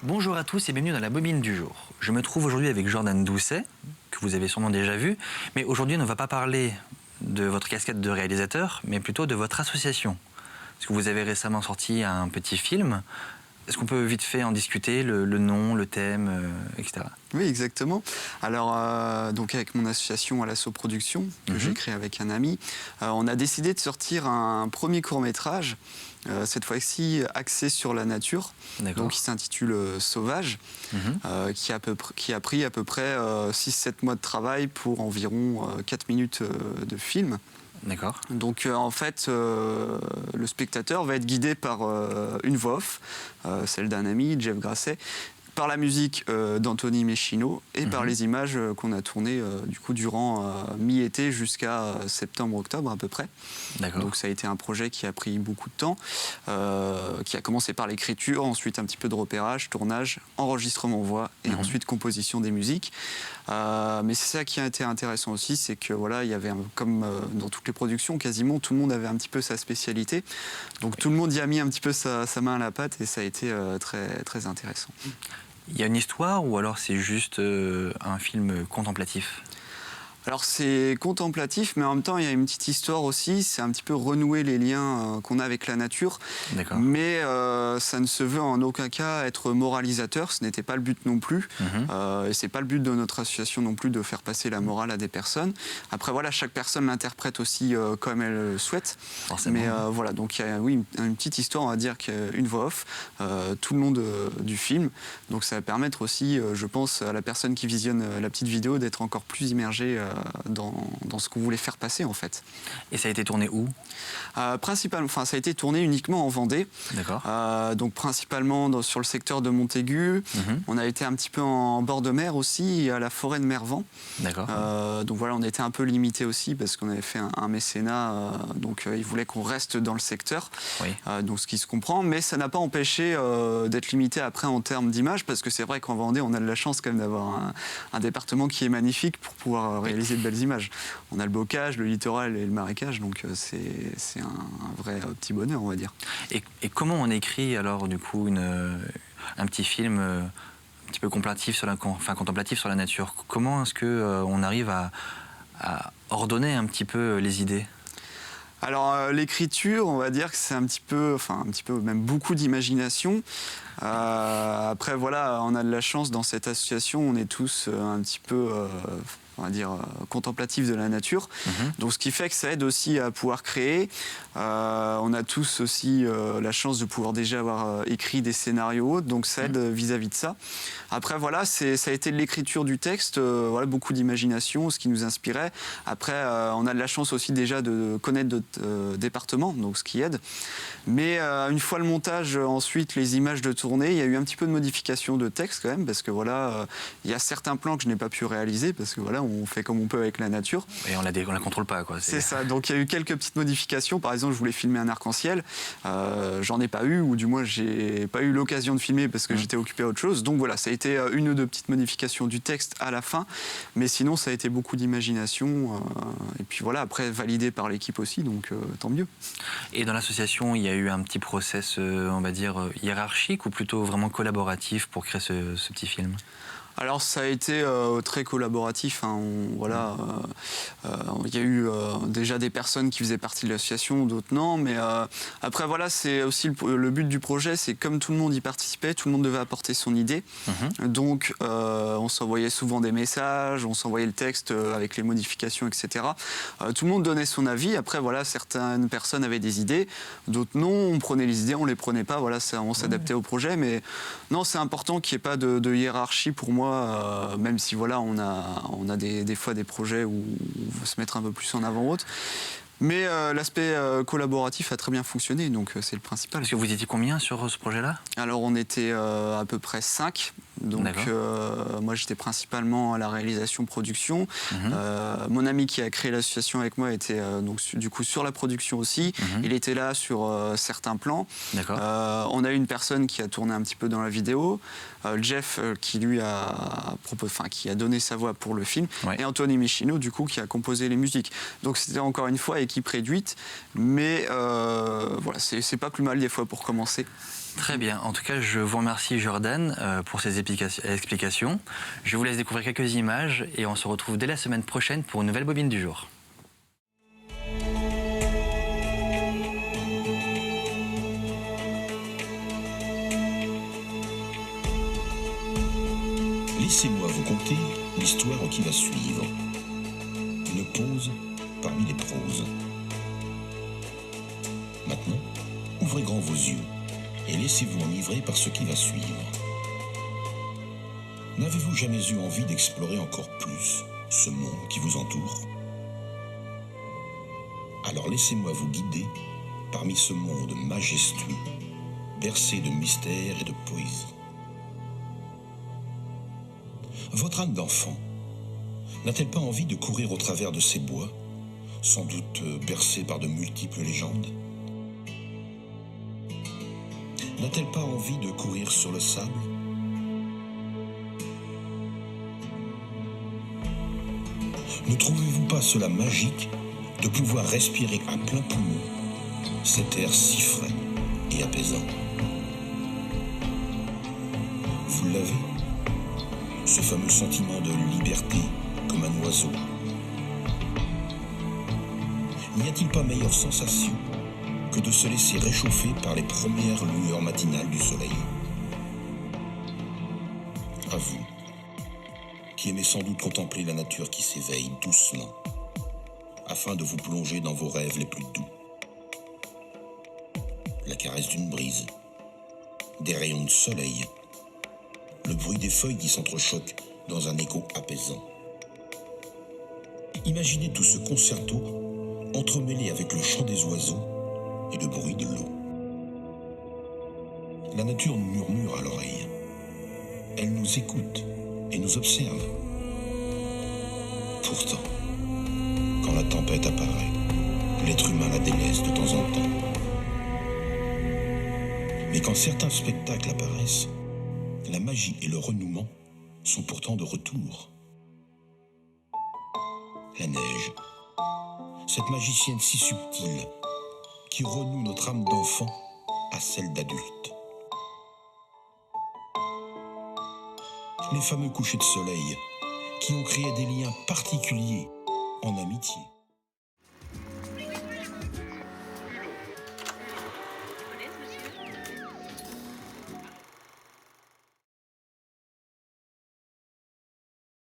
Bonjour à tous et bienvenue dans la bobine du jour. Je me trouve aujourd'hui avec Jordan Doucet, que vous avez sûrement déjà vu, mais aujourd'hui on ne va pas parler de votre casquette de réalisateur, mais plutôt de votre association. Parce que vous avez récemment sorti un petit film. Est-ce qu'on peut vite fait en discuter, le nom, le thème, etc. Oui, exactement. Alors, donc avec mon association à l'Assaut Production, que j'ai créée avec un ami, on a décidé de sortir un premier court-métrage, cette fois-ci axé sur la nature, donc qui s'intitule Sauvage, qui a pris à peu près 6-7 mois de travail pour environ 4 minutes de film. D'accord. Donc en fait, le spectateur va être guidé par une voix off, celle d'un ami, Jeff Grasset, par la musique d'Anthony Mechino et par les images qu'on a tournées du coup durant mi-été jusqu'à septembre-octobre à peu près. Donc ça a été un projet qui a pris beaucoup de temps, qui a commencé par l'écriture, ensuite un petit peu de repérage, tournage, enregistrement voix et ensuite composition des musiques. Mais c'est ça qui a été intéressant aussi, c'est que voilà, il y avait comme dans toutes les productions, quasiment tout le monde avait un petit peu sa spécialité. Donc tout le monde y a mis un petit peu sa main à la pâte et ça a été très, très intéressant. Il y a une histoire ou alors c'est juste un film contemplatif ? Alors c'est contemplatif, mais en même temps il y a une petite histoire aussi, c'est un petit peu renouer les liens qu'on a avec la nature. Mais ça ne se veut en aucun cas être moralisateur, ce n'était pas le but non plus. Et c'est pas le but de notre association non plus de faire passer la morale à des personnes. Après voilà, chaque personne l'interprète aussi comme elle le souhaite. Mais voilà, donc il y a oui, une petite histoire, on va dire, une voix off tout le long du film. Donc ça va permettre aussi, je pense, à la personne qui visionne la petite vidéo d'être encore plus immergée dans ce qu'on voulait faire passer en fait. Et ça a été tourné où ? Principalement, ça a été tourné uniquement en Vendée. Donc principalement sur le secteur de Montaigu. On a été un petit peu en bord de mer aussi, à la forêt de Mervan. Donc voilà, on était un peu limité aussi parce qu'on avait fait un mécénat, donc ils voulaient qu'on reste dans le secteur. Donc ce qui se comprend, mais ça n'a pas empêché d'être limité après en termes d'image, parce que c'est vrai qu'en Vendée, on a de la chance quand même d'avoir un département qui est magnifique pour pouvoir réaliser de belles images. On a le bocage, le littoral et le marécage, donc c'est un vrai petit bonheur, on va dire. Et comment on écrit alors du coup un petit film un petit peu contemplatif sur la nature ? Comment est-ce qu'on arrive à ordonner un petit peu les idées ? Alors l'écriture, on va dire que c'est un petit peu, même beaucoup d'imagination. Après voilà, on a de la chance dans cette association, on est tous un petit peu on va dire, contemplatif de la nature. Donc ce qui fait que ça aide aussi à pouvoir créer. On a tous aussi la chance de pouvoir déjà avoir écrit des scénarios, donc ça aide vis-à-vis de ça. Après voilà, ça a été de l'écriture du texte, voilà, beaucoup d'imagination, ce qui nous inspirait. Après, on a de la chance aussi déjà de connaître d'autres départements, donc ce qui aide. Mais une fois le montage, ensuite les images de tournée, il y a eu un petit peu de modification de texte quand même, parce que voilà, il y a certains plans que je n'ai pas pu réaliser, parce que voilà, on fait comme on peut avec la nature. Et on la contrôle pas, quoi. C'est ça, donc il y a eu quelques petites modifications. Par exemple, je voulais filmer un arc-en-ciel, j'en ai pas eu, ou du moins j'ai pas eu l'occasion de filmer parce que j'étais occupé à autre chose. Donc voilà, ça a été une ou deux petites modifications du texte à la fin, mais sinon ça a été beaucoup d'imagination, et puis voilà, après validé par l'équipe aussi, donc tant mieux. Et dans l'association, il y a eu un petit process, on va dire, hiérarchique ou plutôt vraiment collaboratif pour créer ce petit film ? Alors ça a été très collaboratif, hein. Il y a eu déjà des personnes qui faisaient partie de l'association, d'autres non, mais après voilà, c'est aussi le but du projet, c'est comme tout le monde y participait, tout le monde devait apporter son idée. Donc on s'envoyait souvent des messages, on s'envoyait le texte avec les modifications, etc. Tout le monde donnait son avis. Après voilà, certaines personnes avaient des idées, d'autres non, on prenait les idées, on les prenait pas, voilà, on s'adaptait au projet, mais non, c'est important qu'il n'y ait pas de hiérarchie pour moi. Même si voilà, on a des fois des projets où on veut se mettre un peu plus en avant autre. Mais l'aspect collaboratif a très bien fonctionné, donc c'est le principal. Parce que vous étiez combien sur ce projet-là ? Alors on était à peu près 5, Donc moi j'étais principalement à la réalisation production. Mon ami qui a créé l'association avec moi était donc du coup sur la production aussi. Il était là sur certains plans. On a eu une personne qui a tourné un petit peu dans la vidéo, Jeff qui lui qui a donné sa voix pour le film, et Anthony Michino du coup qui a composé les musiques. Donc c'était encore une fois équipe réduite, mais voilà, c'est pas plus mal des fois pour commencer. Très bien. En tout cas, je vous remercie Jordan pour ces explications. Je vous laisse découvrir quelques images et on se retrouve dès la semaine prochaine pour une nouvelle bobine du jour. Laissez-moi vous conter l'histoire qui va suivre. Une pause parmi les proses. Maintenant, ouvrez grand vos yeux et laissez-vous enivrer par ce qui va suivre. N'avez-vous jamais eu envie d'explorer encore plus ce monde qui vous entoure? Alors laissez-moi vous guider parmi ce monde majestueux, bercé de mystère et de poésie. Votre âme d'enfant n'a-t-elle pas envie de courir au travers de ces bois, sans doute bercés par de multiples légendes? N'a-t-elle pas envie de courir sur le sable? Ne trouvez-vous pas cela magique de pouvoir respirer à plein poumon cet air si frais et apaisant? Vous l'avez, ce fameux sentiment de liberté comme un oiseau. N'y a-t-il pas meilleure sensation que de se laisser réchauffer par les premières lueurs matinales du soleil? À vous, qui aimez sans doute contempler la nature qui s'éveille doucement, afin de vous plonger dans vos rêves les plus doux. La caresse d'une brise, des rayons de soleil, le bruit des feuilles qui s'entrechoquent dans un écho apaisant. Imaginez tout ce concerto entremêlé avec le chant des oiseaux et le bruit de l'eau. La nature nous murmure à l'oreille. Elle nous écoute et nous observe. Pourtant, quand la tempête apparaît, l'être humain la délaisse de temps en temps. Mais quand certains spectacles apparaissent, la magie et le renouement sont pourtant de retour. La neige, cette magicienne si subtile qui renoue notre âme d'enfant à celle d'adulte. Les fameux couchers de soleil qui ont créé des liens particuliers en amitié.